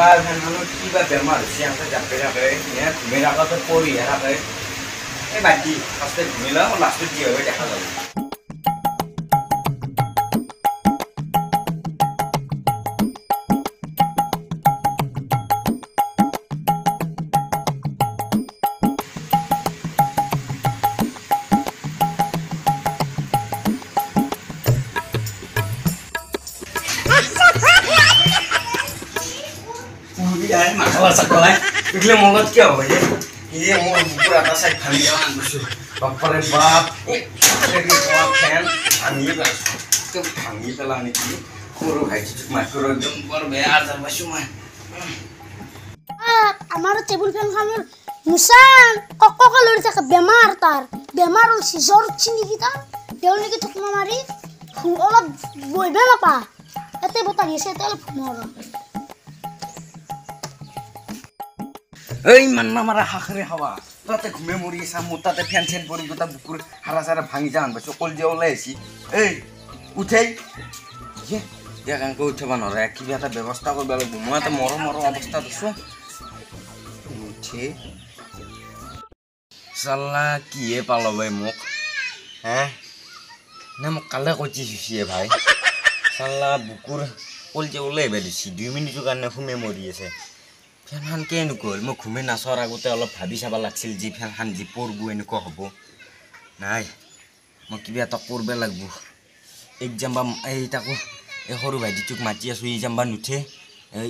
Salah kan kiba bemar siang ta jape jape ne mera ka to pori ha ka badi aste mila last dia we দেখা যাবে Ay, masalah sekolah. Bigla mongot क्या हो ये? ये वो पूरा का साइड खाली जान बस. बाप रे बाप. लगी बाप फैन खाली बस. कब खाली चला नहीं की. कोरो भाई चुप मत करो एकदम पर मैं यार जब बसू मैं. আমার টেবিল ফ্যান খানোর মুসান কক্কক লড়ি থাকে বেমার তার বেমার হলছি জ্বর চিনি কি তার দেও নাকি ঠুকমা মারি অলপ বইবে না পা এতে বতা গেছে এতে অলপ মর এই মান্না মারা হাখরে হাওয়া তাতে ঘুমে মরি সামু তাতে ফ্যান ফ্যান পরি গোটা বুকুর হারা সারা ভাঙি যান বস কল যে ওলাইছি এই উঠেই যে একাঙ্ক উঠবা নরে কিবা এটা ব্যবস্থা করবা লাগব মই তো মর মর অবস্থা দিছো উঠে সাল্লা কিয়ে পালো ভাই মোক হ্যাঁ না মোক কালে কইছি হিসিয়ে ভাই সাল্লা বুকুর কল যে ওলাইবা দিছি 2 মিনিটের কারণে ঘুমে মরি আছে ফ্যান হান কে এনুকল মই ঘুমে নাচৰ আগতে অলপ ভাবি চাবা লাগছিল যে ফ্যান হান যি পৰবো এনেকুৱা হ'ব নাই মই কিবা এটা কৰব লাগব এক্সাম বা এই তাকো এই সৰু ভাইটিটোক মাতি আছো এই জাম্বা নুঠে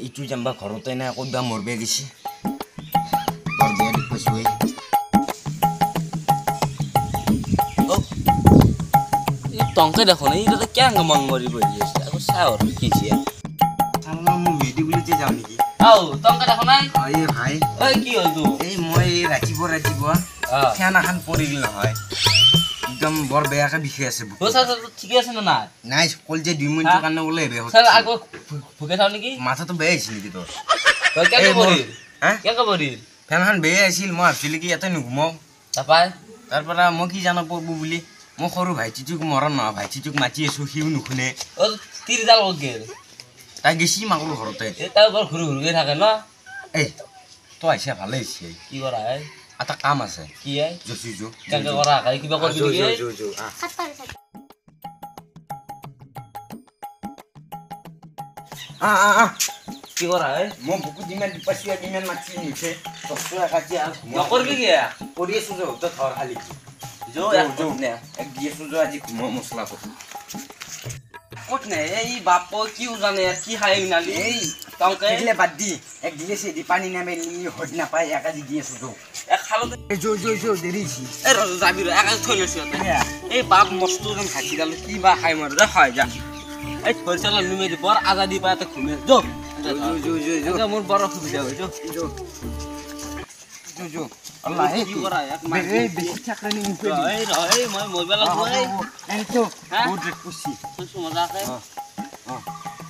ইটো জাম্বা ঘৰতে না ক'বা মৰবে গেছি বৰ বেয়া দেখছো এই টংকে দেখো না এইটা কেন মন মরি বলি আছে আকৌ চাও কি আছে চালা মই মেডিকেলতে যাও নেকি আও টংকে দেখো নাই এই ভাই ওই কি হল তো এই মই ৰাতিপুৱা ফ্যান এখন পৰিল নহয় একদম বৰ বেয়াকে বিষে আছে ও স্যার ঠিক আছে না নাই কল যে 2 মিনিটের কারণে বলে বে স্যার আগো ফুকে থাও নাকি মাথা তো বেয়া আছিল নেকি তোর তো কেন বলিল হ্যাঁ কেন বলিল ফ্যান হান বেয়া আছিল মই ভাবছিল কি এতে নুঘুমাও তাপাই তারপরে মই কি জানো পড়বো বুলি মই সৰু ভাইটিটোক মৰণ নহয় ভাইটিটোক মাতি আছো সিও নুশুনে ও তিৰজাল ও গেল তাই গেছি মাগুৰ ঘৰতে এ তাও বৰ ঘুৰু ঘুৰুকে থাকে ন এই তো আইছা ভালে হৈছে কি কৰা হে এটা কাম আছে কি হে জসিজো কেন কৰা কাই কিবা কৰবি নেকি জো কি কৰা হে মই বুকু দিমান দিপাছিয়া দিমান মাছি নিছে তসু একাজি আ নকৰবি কি কৰি আছো যো তো ধৰ খালি জো জো নে এক দি আছো যো আজি ঘুম মছলা কত কত নে এই বাপ কি জানে কি হাই নালি এই টংকে দিলে বাদ দি এক দিলে সে দি পানী নামে হড না পায় একাজি দি আছো যো এক খালতে জো দেৰিছি এই যাবি একাজ থৈ লৈছো এই বাপ মস্ত যেন হাঁচি গালো কি বা খাই মাৰ যা হয় যা এই থৈছাল নিমে দি বৰ আজাদি পায় তে ঘুমে যো জো মোৰ বৰ অসুবিধা হয় জো আল্লাহ এই কি কৰা এক মাৰ এই বেছি চাকৰি নিছে এই মই মোবাইল লৈ এই তো বহুত ৰেট পুছি তো মজাকে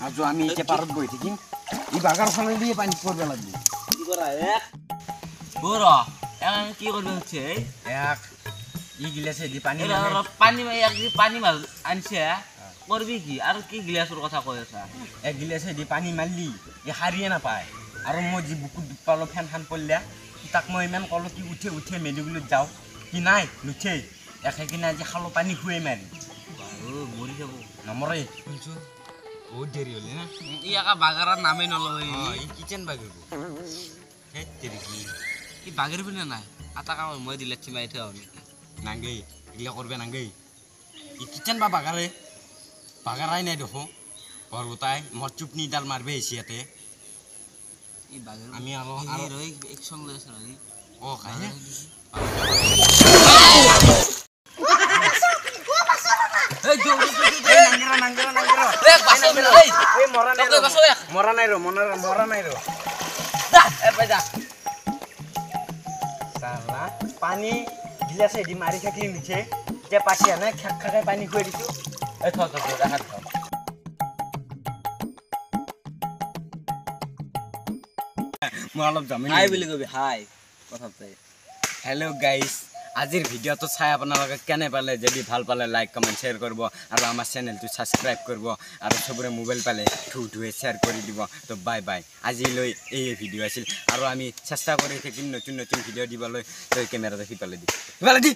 আজো আমি এতিয়া পাৰত বহি থাকিম ই বাগানখনে দিয়ে পানী পৰব লাগিব কি কৰা এক বৰ কি কৰিব হচ্ছে এক ই গিলাসে দি পানী পানী এক পানী মাল আনছে করবি কি আর কি গিলাসের কথা কই আছা এক গিলাসে দি পানী মারলি এ হারিয়ে না পায় আর মই যে বুকুত পালো ফ্যান ফ্যান পড়লা তাক মই ইমান কলো কি উঠে মেডিকেলত যাও কি নাই নুঠে একে কিনা যে খালো পানী খুয়ে মারি মরি যাব নমরে শুনছো বহুত দেরি হলে না ই একা বাগারার নামে নলয় ই কিচেন বাগিব হে তেরি কি বাগের বিনা নাই আতা কাম মই দিলাচ্ছি মাই থাও নাঙ্গেই এগুলা করবে নাঙ্গেই ই কিচেন বা বাগারাই নাই দেখো বরগোটাই মর চুপনি ডাল মারবে এসিয়াতে ই বাগের আমি আলো রই একশন লইছ নাকি ও খাই না এই জো নাঙ্গেরা এ বাসো এই মরা নাই বাসো মরা নাই রো এ বাইদা সালা পানি গিলাসে দি মারি থাকি মিছে যে পাছিয়া না খাখাকে পানি খুই দিছো এই থ রাখাত থ মই অলপ জামিন হাই বুলি কবি হাই কথাতে হেল্ল' গাইস আজিৰ ভিডিঅ'টো চাই আপোনালোকে কেনে পালে যদি ভাল পালে লাইক কমেণ্ট শ্বেয়াৰ কৰিব আৰু আমাৰ চেনেলটো ছাবস্ক্ৰাইব কৰিব আৰু চবৰে মোবাইল পালে ধুৱে শ্বেয়াৰ কৰি দিব তো বাই বাই আজিলৈ এই ভিডিঅ' আছিল আৰু আমি চেষ্টা কৰি থাকিম নতুন নতুন ভিডিঅ' দিবলৈ তই কেমেৰাটো সিফালে দি